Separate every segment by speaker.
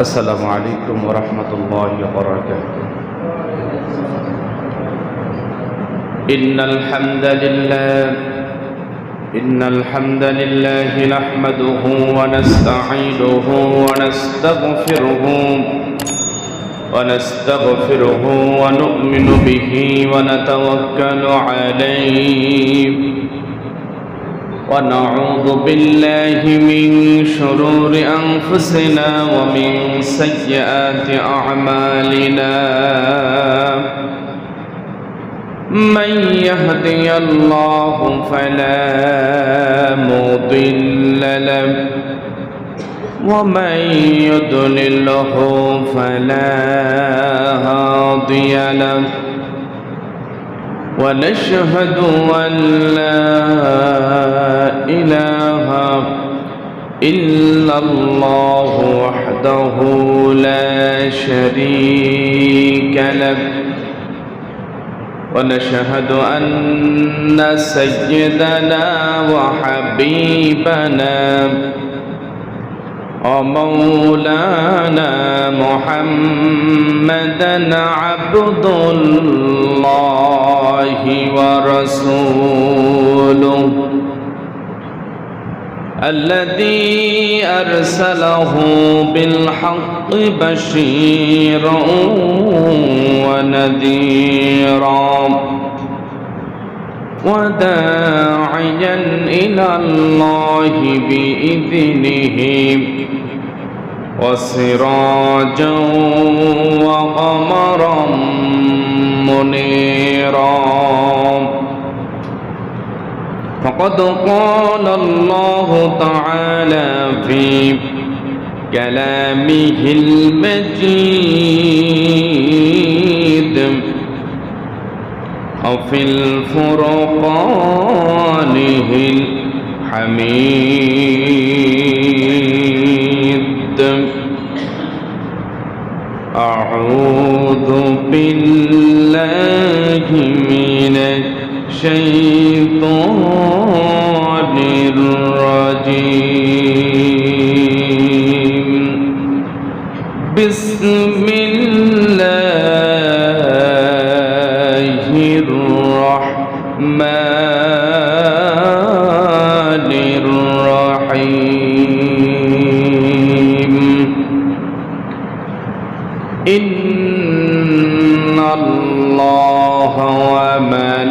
Speaker 1: السلام عليكم ورحمة الله وبركاته. إن الحمد لله نحمده ونستعينه ونستغفره ونؤمن به ونتوكل عليه ونعوذ بالله من شرور أنفسنا ومن سيئات أعمالنا. من يهدي الله فلا مضل له ومن يضلله فلا هادي له ونشهد أن لا إله إلا الله وحده لا شريك له ونشهد أن سيدنا وحبيبنا ومولانا محمدا عبد الله ورسوله الذي أرسله بالحق بشيرا ونذيرا وداعيا إلى الله بإذنه وسراجا وقمرا منيرا. فقد قال الله تعالى في كلامه المجيد وفي الفرقانه الحميد. أعوذ بالله من الشيطان الرجيم. بسم الله الرحمن الرحيم. إن الله وملائكته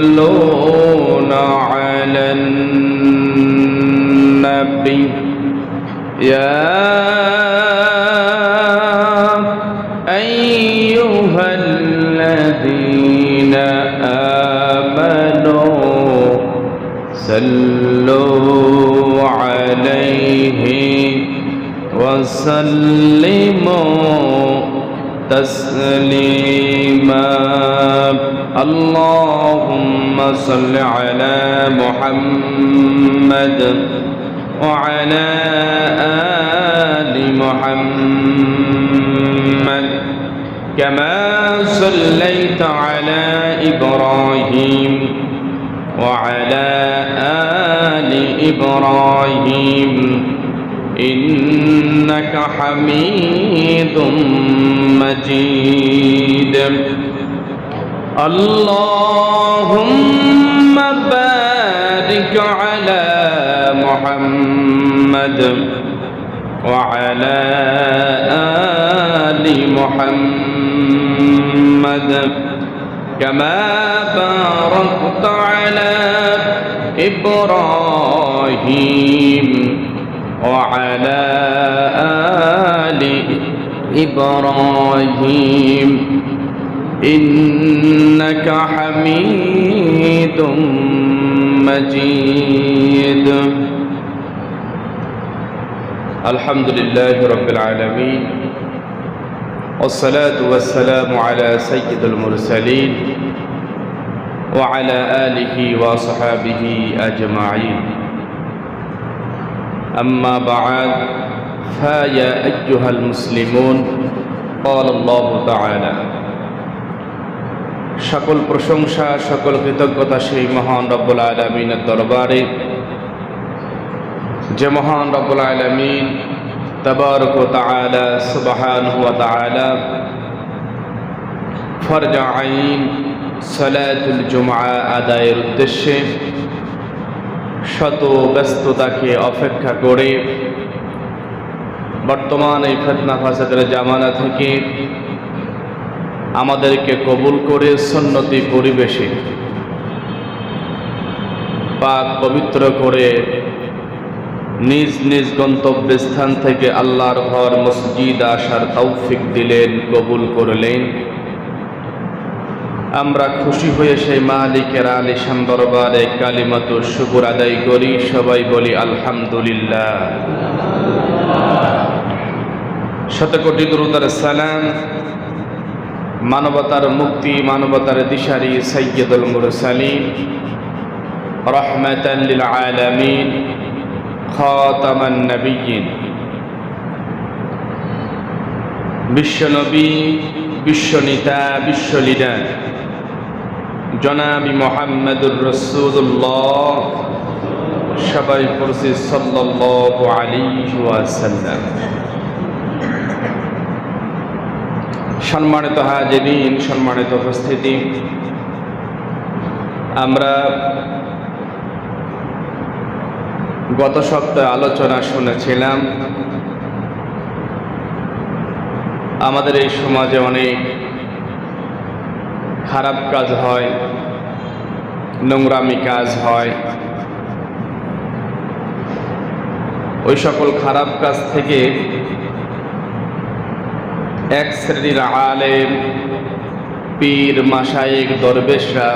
Speaker 1: يصلون على النبي يا أيها الذين آمنوا صلوا عليه وسلموا تسليما. اللهم صل على محمد وعلى آل محمد كما صليت على إبراهيم وعلى آل إبراهيم إنك حميد مجيد. اللهم بارك على محمد وعلى آل محمد كما باركت على إبراهيم وعلى آل إبراهيم إنك حميد مجيد. الحمد لله رب العالمين والصلاة والسلام على سيد المرسلين وعلى آله وصحابه أجمعين. أما بعد فيا أيها المسلمون قال الله تعالى সকল প্রশংসা সকল কৃতজ্ঞতা সেই মহান রব্বুল আলামিনের দরবারে যে মহান রব্বুল আলামিন তাবারক ওয়া তাআলা সুবহানাহু ওয়া তাআলা ফরজ আইন সালাতুল জুমআ আদায়ের উদ্দেশ্যে শত ব্যস্ততাকে অপেক্ষা করে বর্তমান এই ফিতনা ফাসাদের জামানা থেকে আমাদেরকে কবুল করে সুন্নতি পরিবেশে পাক পবিত্র করে নিজ নিজ গন্তব্যস্থান থেকে আল্লাহর ঘর মসজিদ আসার তৌফিক দিলেন, কবুল করলেন। আমরা খুশি হয়ে সেই মালিকের আলিশান দরবারে কালিমাতুর শুকর আদায় করি। সবাই বলি আলহামদুলিল্লাহ। শতকোটি দুরূদ আর সালাম মানবতার মুক্তি, মানবতার দিশারি সাইয়্যিদুল মুরসালিন রাহমাতাল লিল আলামিন খাতামান নবিয়্যিন বিশ্বনবী, বিশ্বনেতা, বিশ্ব লিডার জনাবি মুহাম্মদুর রাসূলুল্লাহ, সবাই পড়ছি সাল্লাল্লাহু আলাইহি ওয়াসাল্লাম। সম্মানিত হাজিরিন, সম্মানিত উপস্থিতি, আমরা গত সপ্তাহে আলোচনা শুনেছিলাম আমাদের এই সমাজে অনেক খারাপ কাজ হয়, নোংরামি কাজ হয়। ওই সকল খারাপ কাজ থেকে এক শ্রেণীর আলেম, পীর, মাশায়েখ, দরবেশরা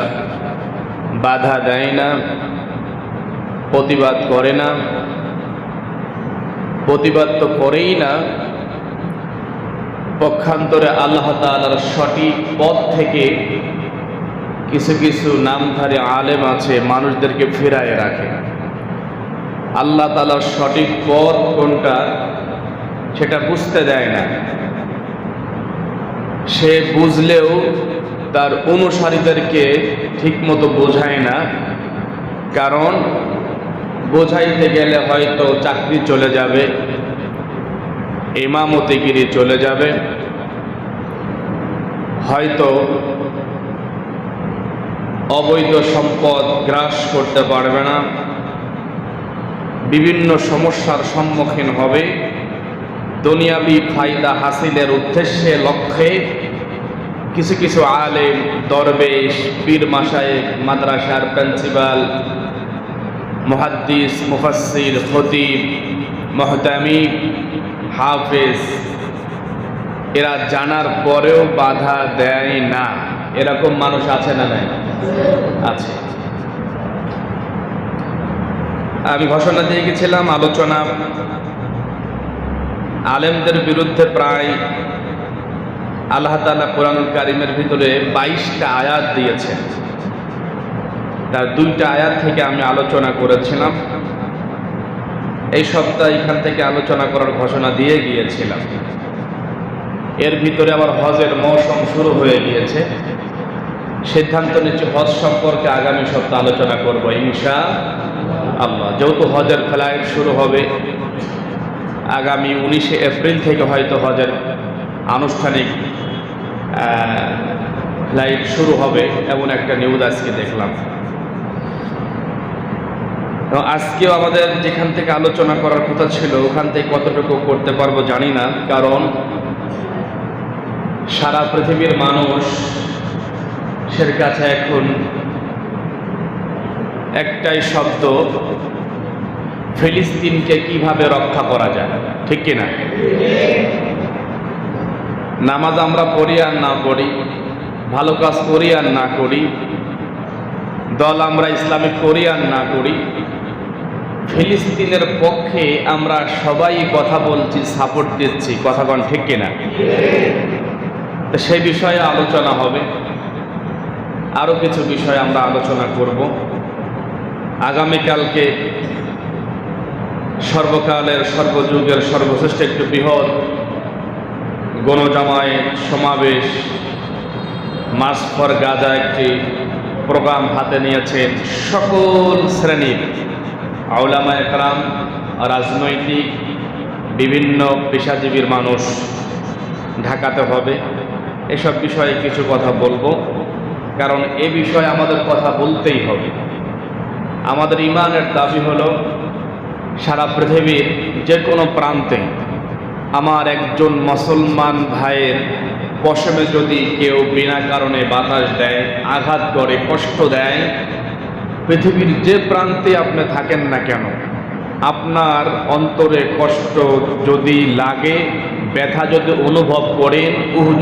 Speaker 1: বাধা দেয় না, প্রতিবাদ করে না। প্রতিবাদ তো করেই না, পক্ষান্তরে আল্লাহ তাআলার সঠিক পথ থেকে কিছু কিছু নামধারী আলেম আছে, মানুষদেরকে ফেরায় রাখে। আল্লাহ তাআলার সঠিক পথ কোনটা সেটা বুঝতে দেয় না। সে বুঝলেও তার অনুসারীদেরকে ঠিকমতো বোঝায় না, কারণ বোঝাইতে গেলে হয়তো চাকরি চলে যাবে, ইমামতিগিরি চলে যাবে, হয়তো অবৈধ সম্পদ গ্রাস করতে পারবে না, বিভিন্ন সমস্যার সম্মুখীন হবে। দুনিয়াবি ফায়দা হাসিলের উদ্দেশ্যে, লক্ষ্যে কিছু কিছু আলেম, দরবেশ, পীর, মাশায়েখ, মাদ্রাসার প্রিন্সিপাল, মুহাদ্দিস, মুফাসসির, খতিব, মুহতামি, হাফেজ, এরা জানার পরেও বাধা দেয় না। এরকম মানুষ আছে না নাই? আছে। আমি ঘোষণা দিয়ে গেছিলাম, আলোচনা আলেমদের বিরুদ্ধে প্রায় আল্লাহ তাআলা কোরআনুল কারীমের ভিতরে 22টা আয়াত দিয়েছেন। তার 2টা আয়াত থেকে আমি আলোচনা করেছিলাম। এই সপ্তাহে এখান থেকে আলোচনা করার ঘোষণা দিয়ে গিয়েছিলাম। এর ভিতরে আবার হজের মৌসুম শুরু হয়ে গিয়েছে। সিদ্ধান্ত নিচ্ছি হজ সম্পর্কে আগামী সপ্তাহে আলোচনা করব ইনশাআল্লাহ। যেহেতু হজের ফ্লাইট শুরু হবে আগামী 19শে এপ্রিল থেকে, হয়তো হজের আনুষ্ঠানিক ফ্লাইট শুরু হবে, এমন একটা নিউজ আজকে দেখলাম। আজকেও আমাদের যেখান থেকে আলোচনা করার কথা ছিল ওখান থেকে কতটুকু করতে পারবো জানি না, কারণ সারা পৃথিবীর মানুষের কাছে এখন একটাই শব্দ, ফিলিস্তিনকে কিভাবে রক্ষা করা যায়, ঠিক কিনা? নামাজ আমরা পড়ি আর না পড়ি, ভালো কাজ করি আর না করি, দল আমরা ইসলামিক করি আর না করি, ফিলিস্তিনের পক্ষে আমরা সবাই কথা বলছি, সাপোর্ট দিচ্ছি, কথা কোন ঠিক কিনা? সেই বিষয়ে আলোচনা হবে। আরো কিছু বিষয় আমরা আলোচনা করব। আগামীকালকে সর্বকালের, সর্বযুগের সর্বশ্রেষ্ঠ একটি বৃহৎ গণজামায়াত সমাবেশ মার্চ ফর গাজা একটি প্রোগ্রাম হাতে নিয়েছেন সকল শ্রেণীর উলামা একরাম, রাজনৈতিক বিভিন্ন পেশাজীবীর মানুষ ঢাকাতে হবে। এসব বিষয়ে কিছু কথা বলবো, কারণ এ বিষয়ে আমাদের কথা বলতেই হবে। আমাদের ইমানের দাবি হলো সারা পৃথিবীর যে কোনো প্রান্তে আমার একজন মুসলমান ভাইয়ের পশমে যদি কেউ বিনা কারণে বাতাস দেয়, আঘাত করে, কষ্ট দেয়, পৃথিবীর যে প্রান্তে আপনি থাকেন না কেন, আপনার অন্তরে কষ্ট যদি লাগে, ব্যথা যদি অনুভব করেন,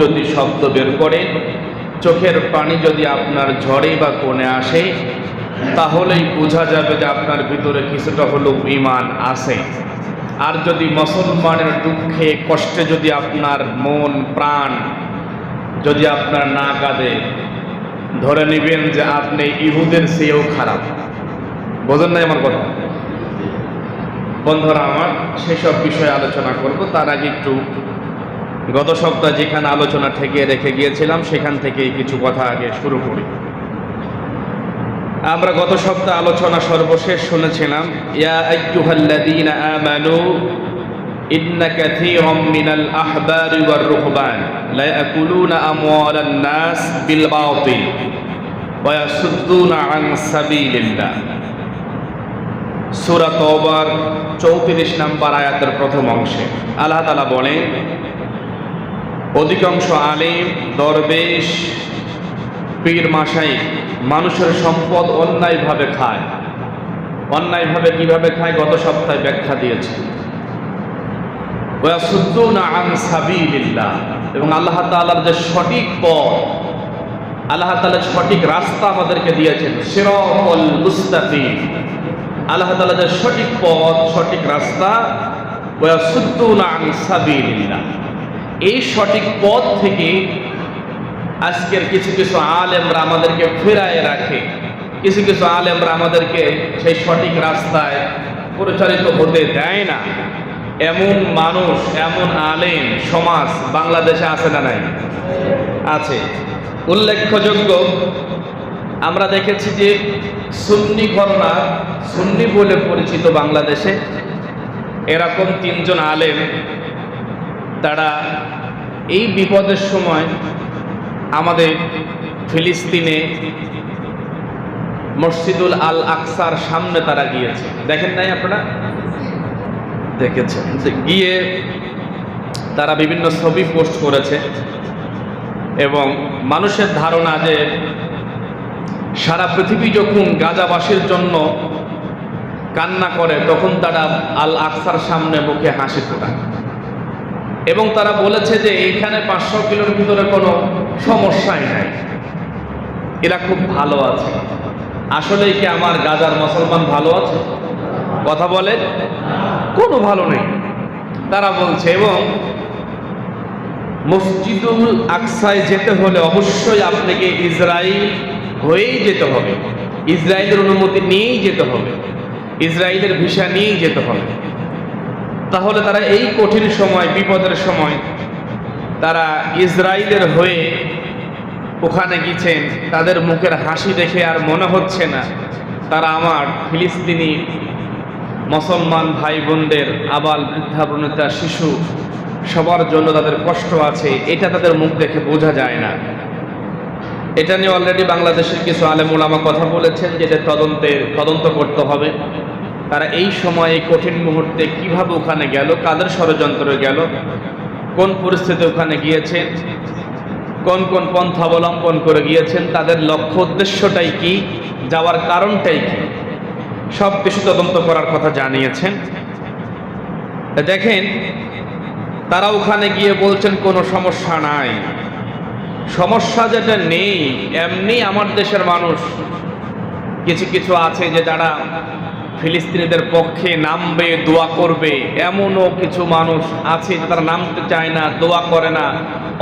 Speaker 1: যদি শব্দ বের করেন, চোখের পানি যদি আপনার ঝড়ে বা কোণে আসে, তাহলেই বোঝা যাবে যে আপনার ভিতরে কিছুটা হলেও ঈমান আছে। আর যদি মুসলমানের দুঃখে কষ্টে যদি আপনার মন প্রাণ যদি আপনার না কাঁদে, ধরে নেবেন যে আপনি ইহুদের চেয়েও খারাপ। বোঝেন নাই আমার কথা? বন্ধুরা আমার, সেসব বিষয়ে আলোচনা করব। তার আগে একটু গত সপ্তাহে যেখানে আলোচনা থেকে রেখে গিয়েছিলাম সেখান থেকেই কিছু কথা আগে শুরু করি। আমরা গত সপ্তাহে আলোচনা সর্বশেষ শুনেছিলাম, ইয়া আইয়ুহাল্লাযীনা আমানু ইন্না কাসীরাম মিনাল আহবারি ওয়ার রুহবান লা ইয়াকুলুনা আমওয়ালান নাস বিল বাতিল ওয়া ইয়াসুদ্দুনা আন সাবিলিল্লাহ। সূরা তাওবার 34 নম্বর আয়াতের প্রথম অংশে আল্লাহ তাআলা বলেন, অধিকাংশ আলেম, দরবেশ, পীর মাশায়েখ মানুষের সম্পদ অন্যায়ভাবে খায়। অন্যায়ভাবে কিভাবে খায় গত সপ্তাহে ব্যাখ্যা দিয়েছে। ওয়াসুদ্দুনা আন সাবিলিল্লাহ, এবং আল্লাহ তাআলার যে সঠিক পথ, আল্লাহ তাআলা সঠিক রাস্তা আমাদেরকে দিয়েছেন, সিরাতাল মুস্তাকিম। আল্লাহ তাআলা যে সঠিক পথ, সঠিক রাস্তা, ওয়াসুদ্দুনা আন সাবিলিল্লাহ, এই সঠিক পথ থেকে আজকের কিছু কিছু আলেমরা আমাদেরকে ফেরায় রাখে। কিছু কিছু আলেমরা আমাদেরকে সেই সঠিক রাস্তায় পরিচালিত হতে দেয় না। এমন মানুষ, এমন আলেম সমাজ বাংলাদেশে আছে না নাই? আছে। উল্লেখযোগ্য, আমরা দেখেছি যে সুন্নি ঘরানা, সুন্নি বলে পরিচিত বাংলাদেশে এরকম 3 জন আলেম, তারা এই বিপদের সময় আমাদের ফিলিস্তিনে মসজিদুল আল আকসার সামনে তারা গিয়েছে। দেখেন নাই আপনারা? দেখেছেন। গিয়ে তারা বিভিন্ন ছবি পোস্ট করেছে, এবং মানুষের ধারণা যে সারা পৃথিবী যখন গাজাবাসীর জন্য কান্না করে, তখন তারা আল আকসার সামনে মুখে হাসি ফোটায়, এবং তারা বলেছে যে এইখানে 500 কিলোর ভিতরে কোনো সমস্যাই নাই, এরা খুব ভালো আছে। আসলে কি আমার গাজার মুসলমান ভালো আছে? কথা বলে, কোনো ভালো নেই তারা বলছে। এবং মসজিদুল আকসায় যেতে হলে অবশ্যই আপনাকে ইসরায়েল হয়েই যেতে হবে, ইসরায়েলের অনুমতি নিয়েই যেতে হবে, ইসরায়েলের ভিসা নিয়েই যেতে হবে। তাহলে তারা এই কঠিন সময়, বিপদের সময় তারা ইসরায়েলের হয়ে ওখানে গেছেন। তাদের মুখের হাসি দেখে আর মনে হচ্ছে না তারা আমার ফিলিস্তিনি মুসলমান ভাই বোনদের, আবাল বৃদ্ধা বনিতা, শিশু, সবার জন্য তাদের কষ্ট আছে, এটা তাদের মুখ দেখে বোঝা যায় না। এটা নিয়ে অলরেডি বাংলাদেশের কিছু আলেম ওলামা কথা বলেছেন যে এটা তদন্ত করতে হবে। তারা এই সময়, এই কঠিন মুহূর্তে কিভাবে ওখানে গেল, কাদের ষড়যন্ত্রে গেল, কোন পরিস্থিতি ওখানে গিয়েছেন, কোন কোন পন্থা অবলম্বন করে গিয়েছেন, তাদের লক্ষ্য উদ্দেশ্যটাই কি, যাওয়ার কারণটাই কি, সব কিছু তদন্ত করার কথা জানিয়েছেন। দেখেন, তারা ওখানে গিয়ে বলছেন কোনো সমস্যা নাই। সমস্যা যেটা নেই, এমনি আমার দেশের মানুষ কিছু কিছু আছে যে যারা ফিলিস্তিনিদের পক্ষে নামবে, দোয়া করবে। এমনও কিছু মানুষ আছে যে তারা নামতে চায় না, দোয়া করে না,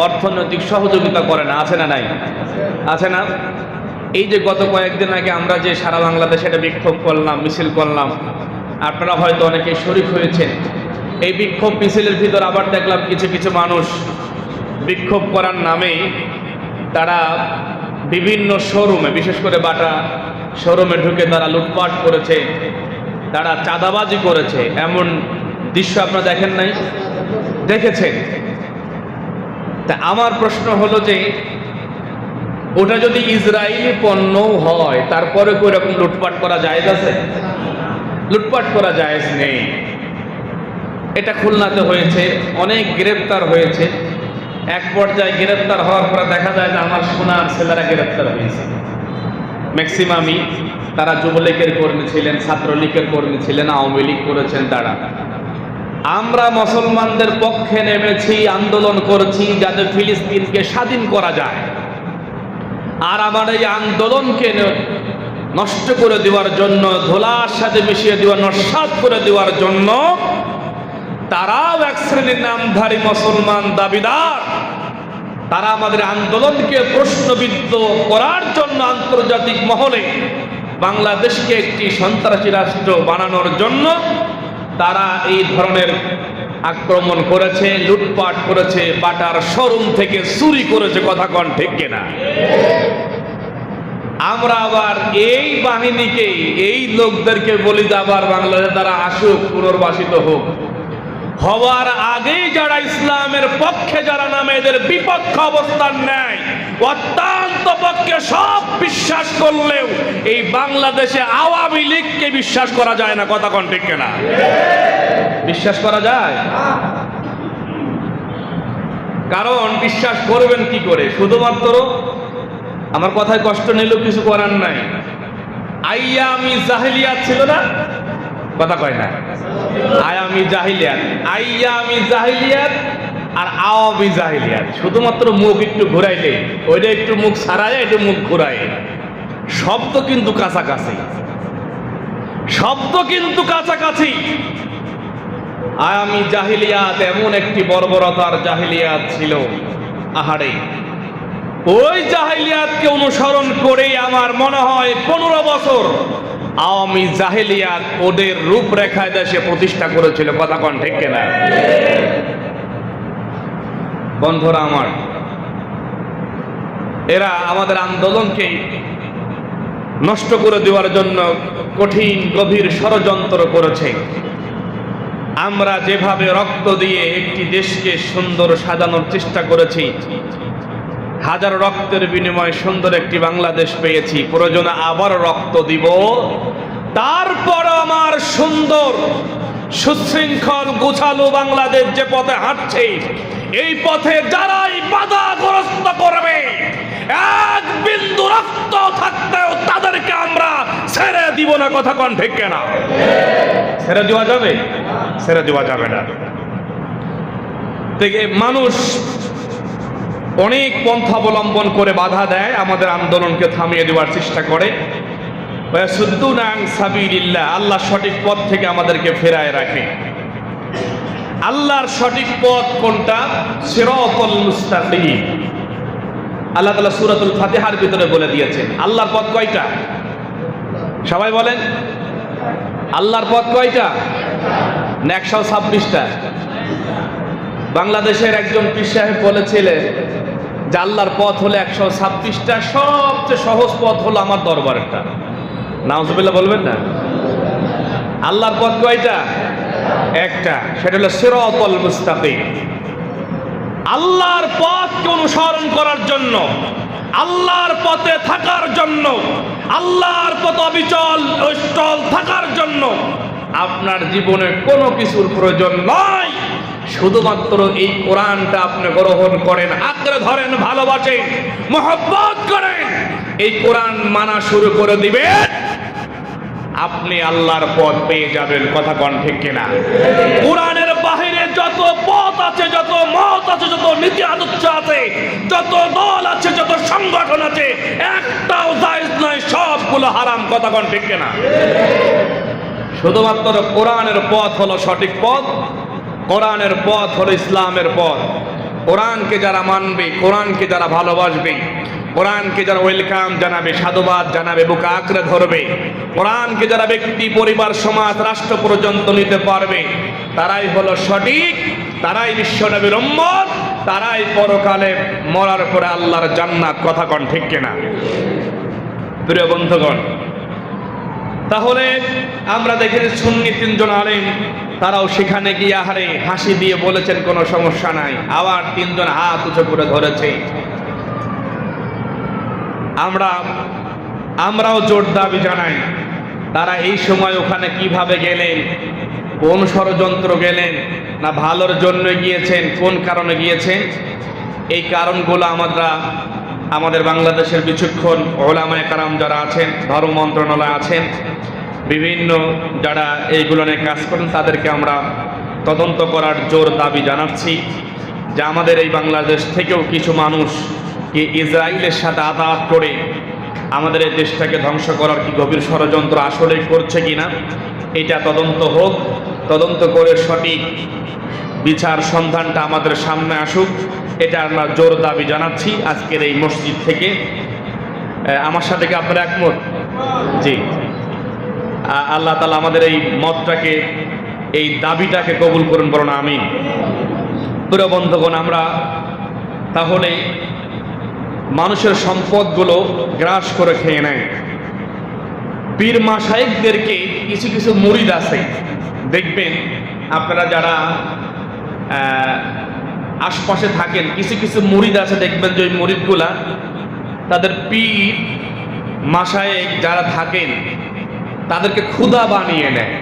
Speaker 1: অর্থনৈতিক সহযোগিতা করে না। আছে না নাই? আছে না? এই যে গত কয়েকদিন আগে আমরা যে সারা বাংলাদেশে একটা বিক্ষোভ করলাম, মিছিল করলাম, আপনারা হয়তো অনেকেই শরীক হয়েছেন। এই বিক্ষোভ মিছিলের ভিতর আবার দেখলাম কিছু কিছু মানুষ বিক্ষোভ করার নামেই তারা বিভিন্ন শোরুমে, বিশেষ করে বাটা শোরুমে ঢুকে তারা লুটপাট করেছে, তারা চাঁদাবাজি করেছে, এমন দৃশ্য আপনারা দেখেন নাই? দেখেছেন? তা আমার প্রশ্ন হলো যে ওটা যদি ইসরায়েলি পণ্য হয়, তারপরে কি এরকম লুটপাট করা জায়েজ আছে? লুটপাট করা জায়েজ নেই। এটা খুলনাতে হয়েছে, অনেক গ্রেপ্তার হয়েছে। এক পর্যায়ে গ্রেপ্তার হওয়ার পরে দেখা যায় যে আমার সোনার ছেলেরা গ্রেপ্তার হয়েছে। ম্যাক্সিমামই তারা যুবলীগের কর্মী ছিলেন, ছাত্রলীগের কর্মী ছিলেন, আওয়ামী লীগ করেছেন তারা। আমরা মুসলমানদের পক্ষে নেমেছি, আন্দোলন করেছি যাতে ফিলিস্তিনকে স্বাধীন করা যায়। আর আমার এই আন্দোলনকে নষ্ট করে দেওয়ার জন্য, ধোলার সাথে মিশিয়ে দেওয়া, নস্যাৎ করে দেওয়ার জন্য তারাও এক শ্রেণীর নামধারী মুসলমান দাবিদার। তারা আমাদের আন্দোলনকে প্রশ্নবিদ্ধ করার জন্য আন্তর্জাতিক মহলে বাংলাদেশকে একটি সন্ত্রাসী রাষ্ট্র বানানোর জন্য তারা এই ধরনের আক্রমণ করেছে, লুটপাট করেছে, বাটার শোরুম থেকে চুরি করেছে। কথা কন ঠিক কিনা? আমরা আবার এই বাহিনীকে, এই লোকদেরকে বলি যে আবার বাংলাদেশে তারা আসুক, পুনর্বাসিত হোক। হওয়ার আগেই যারা ইসলামের পক্ষে যারা নামে এদের বিপক্ষে অবস্থান নেয়, অত্যন্ত পক্ষে সব বিশ্বাস করলেও এই বাংলাদেশে আওয়ামী লীগকে বিশ্বাস করা যায় না। কথা কোন ঠিক কিনা? বিশ্বাস করা যায়? কারণ বিশ্বাস করবেন কি করে? শুধুমাত্র আমার কথায় কষ্ট নিলেও কিছু করার নাই। আইয়ামি জাহিলিয়াত ছিল না? কথা কয় না? আয়ামি জাহিলিয়াত, আইয়ামি জাহিলিয়াত আর আওয়ামী জাহিলিয়াত। শুধুমাত্র মুখ একটু ঘুরাইলে, ওইটা একটু মুখ ছাড়ায়, একটু মুখ ঘুরায়, শব্দ কিন্তু কাছাকাছি, শব্দ কিন্তু কাছাকাছি। আয়ামি জাহিলিয়াত এমন একটি বর্বরতার জাহিলিয়াত ছিল, আহারে। ওই জাহিলিয়াতকে অনুসরণ করে আমার মনে হয় 15 বছর আওয়ামী জাহিলিয়াত ওদের রূপরেখায় দেশে প্রতিষ্ঠা করেছিল। কথা কন ঠিক কিনা? বন্ধুরা আমার, এরা আমাদের আন্দোলনকে নষ্ট করে দেওয়ার জন্য কঠিন গভীর ষড়যন্ত্র করেছে। আমরা যেভাবে রক্ত দিয়ে একটি দেশকে সুন্দর সাজানোর চেষ্টা করেছি, হাজার রক্তের বিনিময়ে সুন্দর একটি বাংলাদেশ পেয়েছি, প্রয়োজনে আবার রক্ত দিব। তারপর আমার সুন্দর সুশৃঙ্খল গোছালো বাংলাদেশ যে পথে হাঁটছে, এই পথে যারাই বাধাগ্রস্ত করবে, এক বিন্দু রক্ত থাকতেও তাদেরকে আমরা ছেড়ে দিব না। কথা কোন ঠিক কিনা? ছেড়ে দেওয়া যাবে? ছেড়ে দেওয়া যাবে না। থেকে মানুষ অনেক পন্থা অবলম্বন করে বাধা দেয়, আমাদের আন্দোলনকে থামিয়ে দেওয়ার চেষ্টা করে। আল্লাহ সঠিক পথ থেকে আমাদেরকে ফেরায় রাখে। আল্লাহর সঠিক পথ কোনটা? সিরাতাল মুস্তাকিম। আল্লাহ তাআলা সূরাতুল ফাতিহার ভিতরে বলে দিয়েছেন আল্লাহর পথ কয়টা? সবাই বলেন, আল্লাহর পথ কয়টা? 126টা। বাংলাদেশের একজন পীর সাহেব বলেছিলেন যে আল্লাহর পথ হলো 126টা, সবচেয়ে সহজ পথ হলো আমার দরবারটা। নাউজুবিল্লাহ বলবেন না? আল্লাহর পথ কয়টা? একটা, সেটা হলো সিরাতাল মুস্তাকিম। আল্লাহর পথকে অনুসরণ করার জন্য, আল্লাহর পথে থাকার জন্য, আল্লাহর পথ অবিচল অচল থাকার জন্য আপনার জীবনে কোনো কিছুর প্রয়োজন নয়। শুধুমাত্র এই কোরআনটা আপনি গ্রহণ করেন, আঁকড়ে ধরেন, ভালোবাসেন, মহব্বত করেন, এই কোরআন মানা শুরু করে দিবেন, আপনি আল্লাহর পথ পেয়ে যাবেন। কথা কোন ঠিক কিনা? কোরআনের বাহিরে যত পথ আছে, যত মত আছে, যত নীতি আদর্শ আছে, যত দল আছে, যত সংগঠন আছে, একটাও জায়েজ নয়, সবগুলো হারাম। কথা কোন ঠিক কিনা? শুধুমাত্র কোরআনের পথ হলো সঠিক পথ, কোরআনের পথ হলো ইসলামের পথ। কোরআনকে যারা মানবে, কোরআনকে যারা ভালোবাসবে, কোরআনকে যারা ওয়েলকাম জানাবে, সাধুবাদ জানাবে, বুকে আঁকড়ে ধরবে, কোরআনকে যারা ব্যক্তি, পরিবার, সমাজ, রাষ্ট্র পর্যন্ত নিতে পারবে, তারাই হলো সঠিক, তারাই বিশ্বনবীর উম্মত, তারাই পরকালে মরার পরে আল্লাহর জান্নাত। কথা কোন ঠিক কিনা? প্রিয় বন্ধুগণ, তাহলে আমরা দেখেছি সুন্নি তিনজন আলেম তারাও সেখানে গিয়ে আহারে হাসি দিয়ে বলেছেন কোনো সমস্যা নাই, আবার তিনজন হাত উঁচু করে ধরেছে। আমরাও জোর দাবি জানাই, তারা এই সময় ওখানে কিভাবে গেলেন, কোন ষড়যন্ত্র গেলেন, না ভালোর জন্য গিয়েছেন, কোন কারণে গিয়েছেন, এই কারণগুলো আমাদের বাংলাদেশের বিচক্ষণ ওলামায়ে কেরাম যারা আছেন, ধর্ম মন্ত্রণালয় আছেন, বিভিন্ন যারা এইগুলো নিয়ে কাজ করেন, তাদেরকে আমরা তদন্ত করার জোর দাবি জানাচ্ছি যে আমাদের এই বাংলাদেশ থেকেও কিছু মানুষ কি ইসরায়েলের সাথে আঘাত করে আমাদের এই দেশটাকে ধ্বংস করার কি গভীর ষড়যন্ত্র আসলে করছে কিনা, এটা তদন্ত হোক। তদন্ত করে সঠিক বিচার সন্ধানটা আমাদের সামনে আসুক, এটা আমরা জোর দাবি জানাচ্ছি আজকের এই মসজিদ থেকে। আমার সাথে কি আপনারা একমত? জি, আল্লাহ তাআলা আমাদের এই মতটাকে, এই দাবিটাকে কবুল করুন, বলুন আমিন। প্রিয় বন্ধুগণ, আমরা তাহলে মানুষের সম্পদগুলো গ্রাস করে খেয়ে নেয়। পীর মাশায়েখদেরকে কিছু কিছু মুরিদ আছে, দেখবেন আপনারা যারা আশপাশে থাকেন, কিছু কিছু মুরিদ আছে, দেখবেন যে ওই মুরিদগুলা তাদের পীর মাশায়েখ যারা থাকেন তাদেরকে ক্ষুধা বানিয়ে নেয়,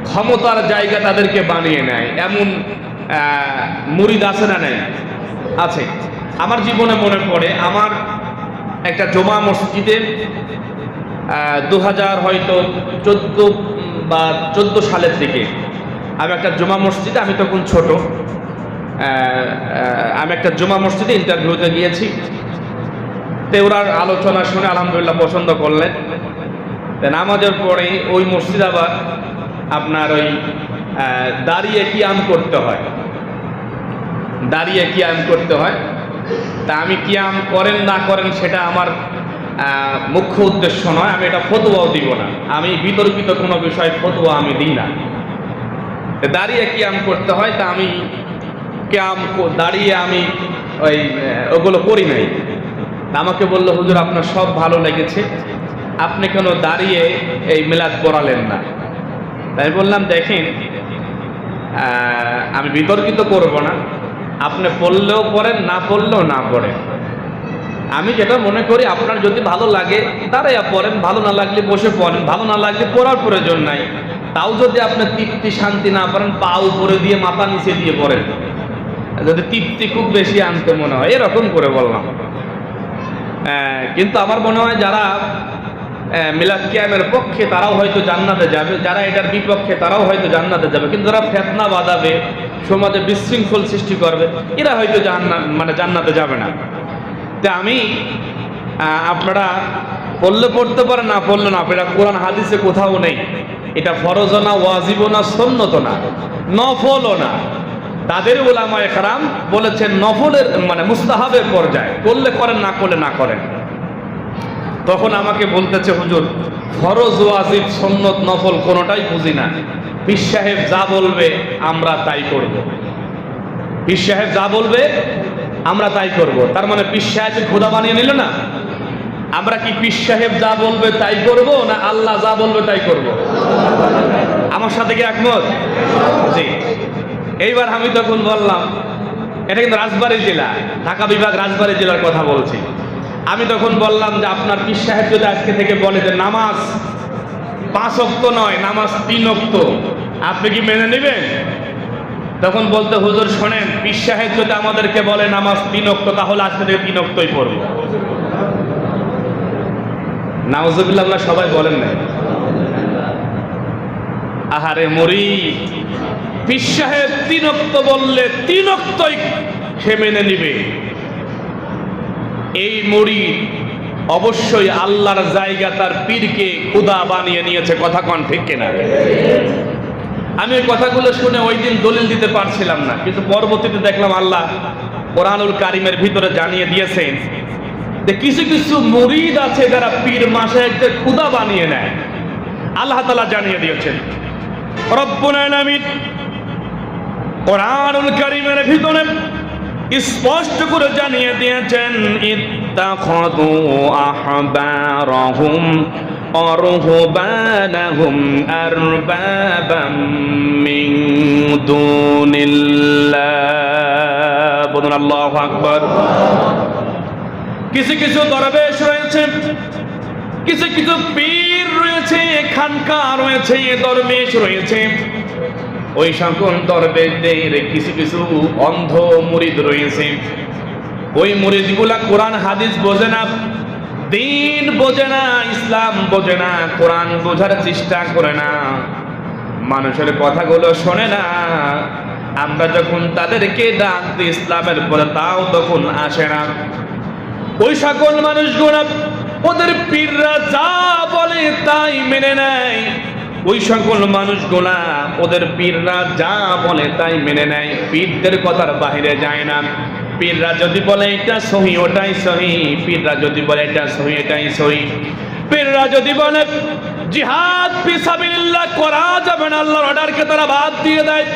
Speaker 1: ক্ষমতার জায়গা তাদেরকে বানিয়ে নেয়। এমন মুরিদ আছে না? নেই? আছে। আমার জীবনে মনে পড়ে, আমার একটা জমা মসজিদে 2000 হয়তো 14 বা 14 সালের দিকে আমি একটা জমা মসজিদে, আমি তখন ছোট, আমি একটা জমা মসজিদে ইন্টারভিউতে গিয়েছি। তো ওনার আলোচনা শুনে আলহামদুলিল্লাহ পছন্দ করলেন। নামাজের পরে ওই মসজিদ আবার আপনার ওই দাঁড়িয়ে কিয়াম করতে হয়, দাঁড়িয়ে কিয়াম করতে হয়। তা আমি কিয়াম করেন না করেন সেটা আমার মুখ্য উদ্দেশ্য নয়, আমি এটা ফতোয়াও দিব না, আমি বিতর্কিত কোনো বিষয়ে ফতোয়া আমি দিই না। দাঁড়িয়ে কিয়াম করতে হয়, তা আমি কিয়াম দাঁড়িয়ে আমি ওগুলো করি নাই। আমাকে বললো, হুজুর আপনার সব ভালো লেগেছে, আপনি কেন দাঁড়িয়ে এই মিলাদ পড়ালেন না? তাই বললাম, দেখেন আমি বিতর্কিত করব না, আপনি পড়লেও পড়েন, না পড়লেও না পড়েন। আমি যেটা মনে করি, আপনার যদি ভালো লাগে দাঁড়াইয়া পড়েন, ভালো না লাগলে বসে পড়েন, ভালো না লাগলে পড়ার প্রয়োজন নাই। তাও যদি আপনি তৃপ্তি শান্তি না পারেন, পা উপরে দিয়ে মাথা নিচে দিয়ে পড়েন, যদি তৃপ্তি খুব বেশি আনতে মনে হয়, এরকম করে বললাম। কিন্তু আমার মনে হয় যারা মিলাদ কিয়ামের পক্ষে তারাও হয়তো জান্নাতে যাবে, যারা এটার বিপক্ষে তারাও হয়তো জান্নাতে যাবে, কিন্তু যারা ফিতনা বাঁধাবে, সমাজে বিশৃঙ্খল সৃষ্টি করবে, এরা হয়তো জান্নাতে যাবে না। তা আমি আপনারা পড়লে পড়তে পারেন, না পড়লে না, এটা কোরআন হাদিসে কোথাও নেই। এটা ফরজ না, ওয়াজিব না, সুন্নত না, নফলও না। তাদের উলামায়ে কেরাম বলেছেন নফলের মুস্তাহাবের পর্যায়ে, করলে করেন, না করলে না করেন। তখন আমাকে বলতেছে, হুজুর ফরজ, ওয়াজিব, সুন্নত, নফল কোনোটাই বুঝি না, পীর সাহেব যা বলবে আমরা তাই করব। পীর সাহেব যা বলবে আমরা তাই করব। তার মানে পীর সাহেব খোদা বানিয়ে নিল না? আমরা কি পীর সাহেব যা বলবে তাই করব, না আল্লাহ যা বলবে তাই করব? আমার সাথে কি একমত? জি। এইবার আমি তখন বললাম, এটা কিন্তু রাজবাড়ী জেলা, ঢাকা বিভাগ রাজবাড়ী জেলার কথা বলছি। আমি তখন বললাম যে আপনার পীর সাহেব যদি আজকে থেকে বলে যে নামাজ 5 ওয়াক্ত নয়, নামাজ 3 ওয়াক্ত, আপনি কি মেনে নেবেন? তখন বলতে, হুজুর শোনেন, পীর সাহেব যদি আমাদেরকে বলে নামাজ 3 ওয়াক্ত, তাহলে আজকে থেকে 3 ওয়াক্তই পড়ব। নাউজুবিল্লাহ, আমরা সবাই বলেন না? আহারে মুরিদ, পীর সাহেব 3 ওয়াক্ত বললে 3 ওয়াক্তই সে মেনে নিবে। এই মুরিদ অবশ্যই আল্লাহর জায়গা তার পীরকে খোদা বানিয়ে নিয়েছে। কথা কোন ঠিক কিনা? আমি ওই কথাগুলো শুনে ওই দিন দলিল দিতে পারছিলাম না, কিন্তু পরবর্তীতে দেখলাম আল্লাহ কোরআনুল কারিমের ভিতরে জানিয়ে দিয়েছেন যে কিছু কিছু মুরিদ আছে যারা পীর মাশায়েখদের খোদা বানিয়ে নেয়। আল্লাহ তাআলা জানিয়ে দিয়েছেন, রব্বুল আলামিন কোরআনুল কারিমের ভিতরে স্পষ্ট করে জানিয়ে দিয়েছেন, ইত্তাখাযু আহবারহুম ورهبانهم أربابا من دون الله বলুন আল্লাহু আকবার। কিছু কিছু দরবেশ রয়েছে, কিছু কিছু পীর রয়েছে, খানকা রয়েছে, দরবেশ রয়েছে। ওই সকল দরবেশদের কিছু কিছু অন্ধ মুরিদ রয়েছে। ওই মুরিদগুলা কোরআন হাদিস বোঝে না, দিন বোঝে না, ইসলাম বোঝে না, কোরআন বোঝার চেষ্টা করে না, মানুষের কথাগুলো শোনে না। আমরা যখন তাদেরকে ডাক দিই ইসলামের পরে, তাও তখন আসে না। ওই সকল মানুষগুলো ওদের পীররা যা বলে তাই মেনে নেয়। ওই সকল মানুষগুলা ওদের পীররা যা বলে তাই মেনে নেয়, পীরদের কথার বাইরে যায় না। পীররা যদি বলে এটা সহি ওটাই সহি, পীররা যদি বলে এটা সহি এটাই সহি, পীররা যদি বলে জিহাদ ফি সাবিলিল্লাহ করা যাবে না, আল্লাহর অর্ডারকে তারা বাদ দিয়ে দেয়।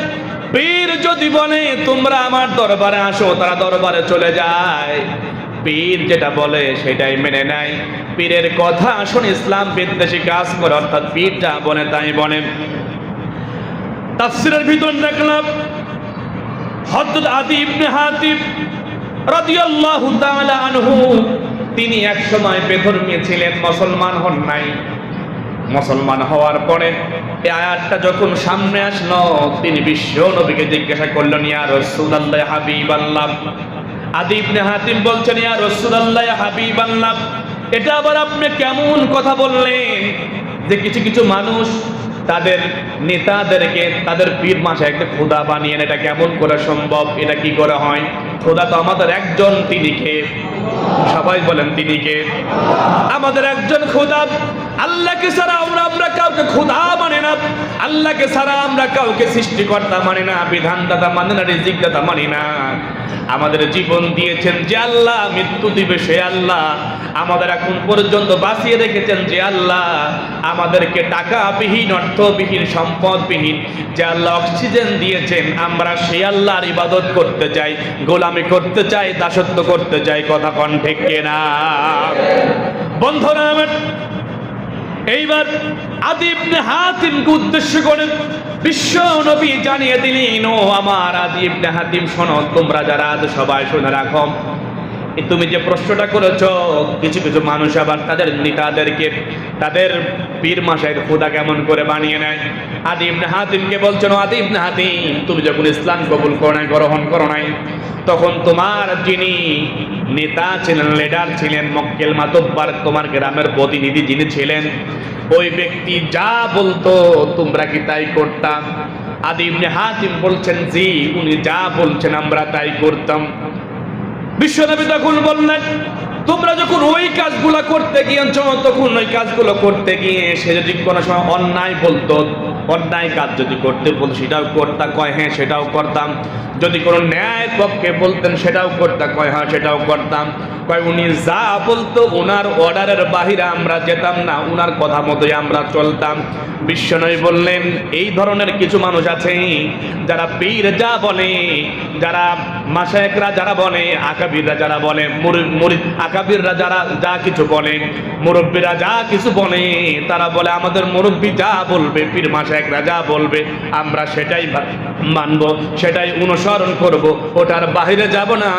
Speaker 1: পীর যদি বলে তোমরা আমার দরবারে আসো, তারা দরবারে চলে যায়। পীর যেটা বলে সেটাই মেনে নেয়। পীরের কথা শুনে ইসলাম বিদ্বেষী কাজ করে, অর্থাৎ পীরটা বলে তাই বলে। তাফসীরের ভিতর দেখলাম হযরত আদী ইবনে হাতিম রাদিয়াল্লাহু তাআলা আনহু, তিনি এক সময় বেধর্মী ছিলেন, মুসলমান হন নাই। মুসলমান হওয়ার পরে এই আয়াতটা যখন সামনে আসলো, তিনি বিশ্ব নবীকে জিজ্ঞাসা করলেন, ইয়া রাসূলুল্লাহ হাবিবাল্লাহ। আদী ইবনে হাতিম বলছেন, ইয়া রাসূলুল্লাহ হাবিবাল্লাহ, এটা আবার আপনি কেমন কথা বললেন যে কিছু কিছু মানুষ তাদের নেতাদেরকে তাদের পীর মাশায়েখকে খোদা বানিয়ে, এটা কেমন করে সম্ভব? এটা কি করে হয়? খোদা তো আমাদের একজন, তিনি কে? সবাই বলেন তিনি কে? আমাদের একজন খোদা। আল্লাহকে ছাড়া আমরা কাউকে খোদা মানে না, আল্লাহকে ছাড়া আমরা কাউকে সৃষ্টিকর্তা মানে না, বিধানদাতা মানে না, রিজিকদাতা মানে না। আমাদের জীবন দিয়েছেন যে আল্লাহ, মৃত্যু দিবে সে আল্লাহ, আমাদের এখন পর্যন্ত বাঁচিয়ে রেখেছেন যে আল্লাহ, আমাদেরকে টাকাবিহীন, অর্থবিহীন, সম্পদবিহীন যে আল্লাহ অক্সিজেন দিয়েছেন, আমরা সেই আল্লাহর ইবাদত করতে চাই, গোলামি করতে চাই, দাসত্ব করতে চাই। কথা কোন ঠিক কিনা? বন্ধুরা আমার, এইবার আদী ইবনে হাতিমকে উদ্দেশ্য করে বিশ্ব নবী জানিয়ে দিলেন, ও আমার আদী ইবনে হাতিম শোনো, তোমরা যারা আজ সবাই শুনে রাখো, তুমি যে প্রশ্নটা করেছো, কিছু কিছু মানুষ আবার তাদের নেতাদেরকে তাদের পীর মাশায়েখ খোদা কেমন করে বানিয়ে নেয়। আদী ইবনে হাতিমকে বলছেন, আদী ইবনে হাতিম, তুমি যখন ইসলাম কবুল করো নাই, গ্রহণ করো নাই, তখন তোমার যিনি নেতা ছিলেন, লিডার ছিলেন, মক্কেল মাতব্বার, তোমার গ্রামের প্রতিনিধি যিনি ছিলেন, ওই ব্যক্তি যা বলতো তোমরা কি তাই করতাম? আদী ইবনে হাতিম বলছেন, জি, উনি যা বলছেন আমরা তাই করতাম। বিশ্বনবী তখন বললেন, তোমরা যখন ওই কাজগুলো করতে গিয়েছ, তখন ওই কাজগুলো করতে গিয়ে সে যদি কোনো সময় অন্যায় বলতো, অন্যায় কাজ যদি করতে বলতো সেটাও করতাম, কয় হ্যাঁ সেটাও করতাম। যদি কোনো ন্যায় পক্ষে বলতেন সেটাও করতাম, কয় হ্যাঁ সেটাও করতাম। কয় উনি যা বলতো ওনার অর্ডারের বাহিরে আমরা যেতাম না, ওনার কথা মতোই আমরা চলতাম। বিশ্বনবী বললেন, এই ধরনের কিছু মানুষ আছে যারা পীর যা বলে, যারা মাশায়েখরা যারা বলে, আকাবিররা যারা বলে, মুরিদ আকাবিররা যারা যা কিছু বলে, মুরব্বীরা যা কিছু বলে, তারা বলে আমাদের মুরব্বী যা বলবে, পীর মাশায়েখরা যা বলবে আমরা সেটাই মানব, সেটাই অনুসরণ করব, ওটার বাইরে যাব না।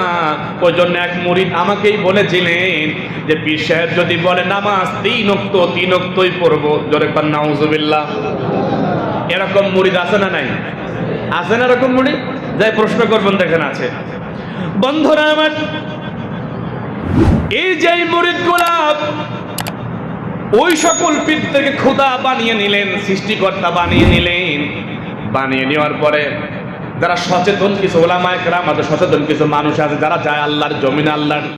Speaker 1: ওই জন্য এক মুরিদ আমাকেই বলেছিলেন যে পীর সাহেব যদি বলে নামাজ 3 ওয়াক্তই পড়বো, জোরে কর নাউজুবিল্লাহ। এরকম মুরিদ আছে না নাই? আছে না এরকম মুরিদ? যাই প্রশ্ন করবেন, দেখেন আছে। বন্ধুরা আমার, এই যে মুরিদগুলা ওই সকল পীর থেকে খোদা বানিয়ে নিলেন, সৃষ্টিকর্তা বানিয়ে নিলেন। বানিয়ে নেওয়ার পরে যারা সচেতন কিছু ওলামায়ে কেরাম আছে, সচেতন কিছু মানুষ আছে যারা যায় আল্লাহর জমিন, আল্লাহর